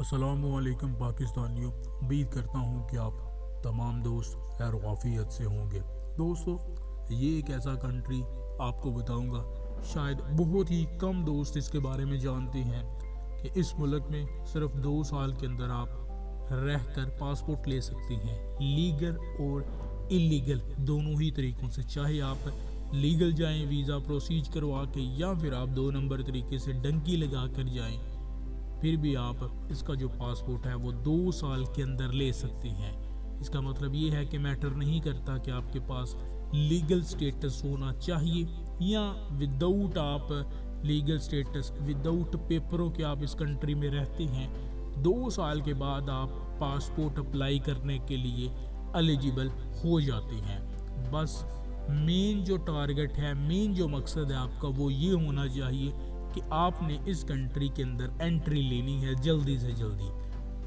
अस्सलामुअलैकुम पाकिस्तानियों। उम्मीद करता हूँ कि आप तमाम दोस्त खैर वाफियत से होंगे। दोस्तों, ये एक ऐसा कंट्री आपको बताऊँगा, शायद बहुत ही कम दोस्त इसके बारे में जानते हैं कि इस मुल्क में सिर्फ 2 साल के अंदर आप रहकर पासपोर्ट ले सकते हैं, लीगल और इलीगल दोनों ही तरीक़ों से। चाहे आप लीगल जाएं वीज़ा प्रोसीज करवा के, या फिर आप 2 नंबर तरीके से डंकी लगा कर जाएँ, फिर भी आप इसका जो पासपोर्ट है वो 2 साल के अंदर ले सकते हैं। इसका मतलब ये है कि मैटर नहीं करता कि आपके पास लीगल स्टेटस होना चाहिए या विदाउट आप लीगल स्टेटस, विदाउट पेपरों के आप इस कंट्री में रहते हैं, 2 साल के बाद आप पासपोर्ट अप्लाई करने के लिए एलिजिबल हो जाते हैं। बस मेन जो टारगेट है, मेन जो मकसद है आपका, वो ये होना चाहिए कि आपने इस कंट्री के अंदर एंट्री लेनी है जल्दी से जल्दी।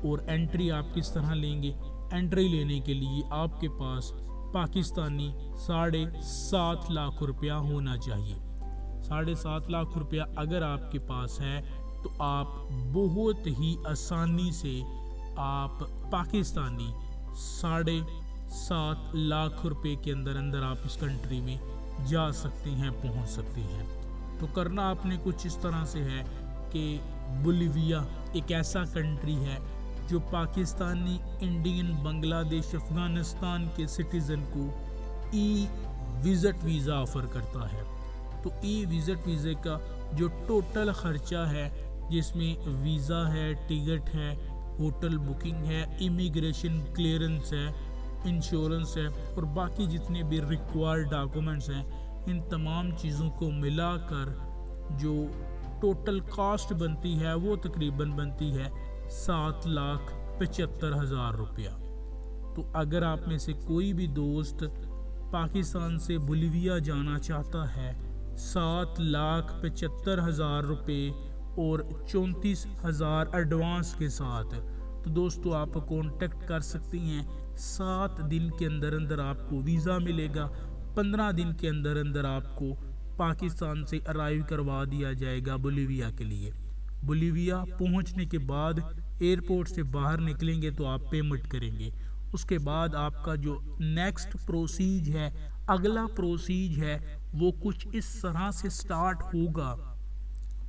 और एंट्री आप किस तरह लेंगे? एंट्री लेने के लिए आपके पास पाकिस्तानी 7.5 लाख रुपया होना चाहिए। 7.5 लाख रुपया अगर आपके पास है तो आप बहुत ही आसानी से आप पाकिस्तानी 7.5 लाख रुपए के अंदर अंदर आप इस कंट्री में जा सकते हैं, पहुंच सकते हैं। तो करना आपने कुछ इस तरह से है कि बोलिविया एक ऐसा कंट्री है जो पाकिस्तानी, इंडियन, बांग्लादेश, अफ़गानिस्तान के सिटीज़न को ई विज़िट वीज़ा ऑफ़र करता है। तो ई विज़िट वीज़े का जो टोटल ख़र्चा है, जिसमें वीज़ा है, टिकट है, होटल बुकिंग है, इमिग्रेशन क्लियरेंस है, इंश्योरेंस है और बाकी जितने भी रिक्वायर्ड डॉक्यूमेंट्स हैं, इन तमाम चीज़ों को मिलाकर जो टोटल कास्ट बनती है वो तकरीबन बनती है 7,75,000 रुपया। तो अगर आप में से कोई भी दोस्त पाकिस्तान से बोलिविया जाना चाहता है 7,75,000 रुपये और 34,000 एडवांस के साथ, तो दोस्तों आप कांटेक्ट कर सकती हैं। 7 दिन के अंदर अंदर आपको वीज़ा मिलेगा, 15 दिन के अंदर अंदर आपको पाकिस्तान से अराइव करवा दिया जाएगा बोलिविया के लिए। बोलिविया पहुंचने के बाद एयरपोर्ट से बाहर निकलेंगे तो आप पेमेंट करेंगे। उसके बाद आपका जो नेक्स्ट प्रोसीज है, अगला प्रोसीज है, वो कुछ इस तरह से स्टार्ट होगा।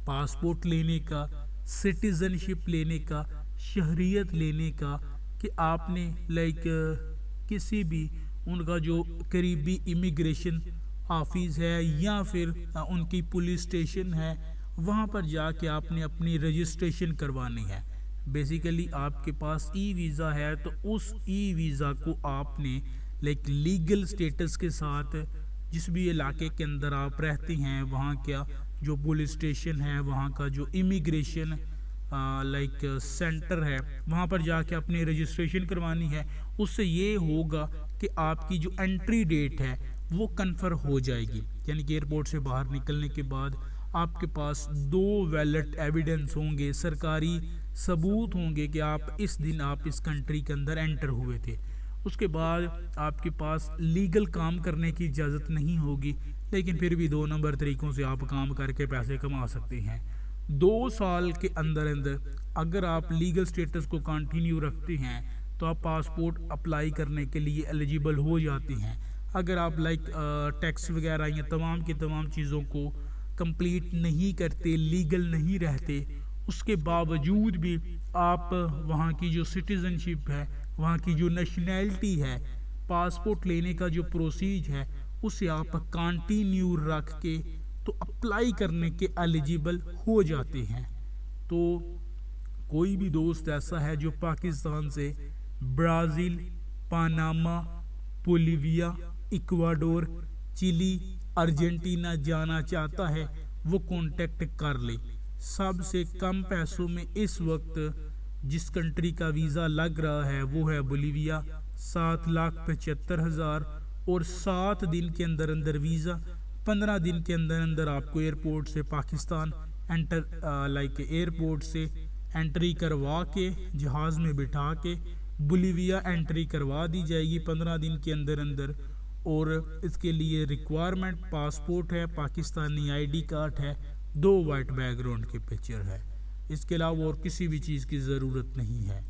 पासपोर्ट लेने का, सिटीज़नशिप लेने का, शहरियत लेने का, कि आपने किसी भी उनका जो करीबी इमिग्रेशन ऑफिस है या फिर उनकी पुलिस स्टेशन है, वहाँ पर जाके आपने अपनी रजिस्ट्रेशन करवानी है। बेसिकली आपके पास ई वीज़ा है तो उस ई वीज़ा को आपने लीगल स्टेटस के साथ जिस भी इलाके के अंदर आप रहते हैं, वहाँ का जो पुलिस स्टेशन है, वहाँ का जो इमिग्रेशन सेंटर है, वहाँ पर जाके अपनी रजिस्ट्रेशन करवानी है। उससे ये होगा कि आपकी जो एंट्री डेट है वो कन्फर्म हो जाएगी, यानी कि एयरपोर्ट से बाहर निकलने के बाद आपके पास 2 वैलिड एविडेंस होंगे, सरकारी सबूत होंगे कि आप इस दिन आप इस कंट्री के अंदर एंटर हुए थे। उसके बाद आपके पास लीगल काम करने की इजाज़त नहीं होगी, लेकिन फिर भी 2 नंबर तरीक़ों से आप काम करके पैसे कमा सकते हैं। 2 साल के अंदर अंदर अगर आप लीगल स्टेटस को कंटिन्यू रखते हैं तो आप पासपोर्ट अप्लाई करने के लिए एलिजिबल हो जाते हैं। अगर आप टैक्स वगैरह या तमाम की तमाम चीज़ों को कंप्लीट नहीं करते, लीगल नहीं रहते, उसके बावजूद भी आप वहाँ की जो सिटीज़नशिप है, वहाँ की जो नेशनैलिटी है, पासपोर्ट लेने का जो प्रोसीज है, उसे आप कंटिन्यू रख के तो अप्लाई करने के एलिजिबल हो जाते हैं। तो कोई भी दोस्त ऐसा है जो पाकिस्तान से Brazil, Panama, Bolivia, Ecuador, Chile, Argentina जाना चाहता है, वो कांटेक्ट कर ले। सबसे कम पैसों में इस वक्त जिस कंट्री का वीज़ा लग रहा है वो है बोलिविया, 7,75,000 और 7 दिन के अंदर अंदर वीज़ा, 15 दिन के अंदर अंदर आपको एयरपोर्ट से पाकिस्तान एयरपोर्ट से एंट्री करवा के जहाज़ में बिठा के बोलिविया एंट्री करवा दी जाएगी 15 दिन के अंदर अंदर। और इसके लिए रिक्वायरमेंट पासपोर्ट है, पाकिस्तानी आईडी कार्ड है, 2 वाइट बैकग्राउंड के पिक्चर है। इसके अलावा और किसी भी चीज़ की ज़रूरत नहीं है।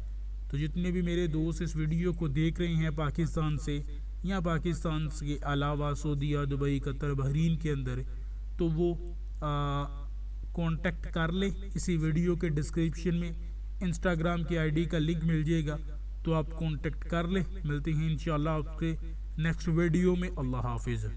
तो जितने भी मेरे दोस्त इस वीडियो को देख रहे हैं पाकिस्तान से या पाकिस्तान के अलावा सऊदीया, दुबई, कतर, बहरीन के अंदर, तो वो कांटेक्ट कर ले। इसी वीडियो के डिस्क्रिप्शन में इंस्टाग्राम की आईडी का लिंक मिल जाएगा, तो आप कांटेक्ट कर ले। मिलते हैं इंशाल्लाह आपके नेक्स्ट वीडियो में। अल्लाह हाफिज़।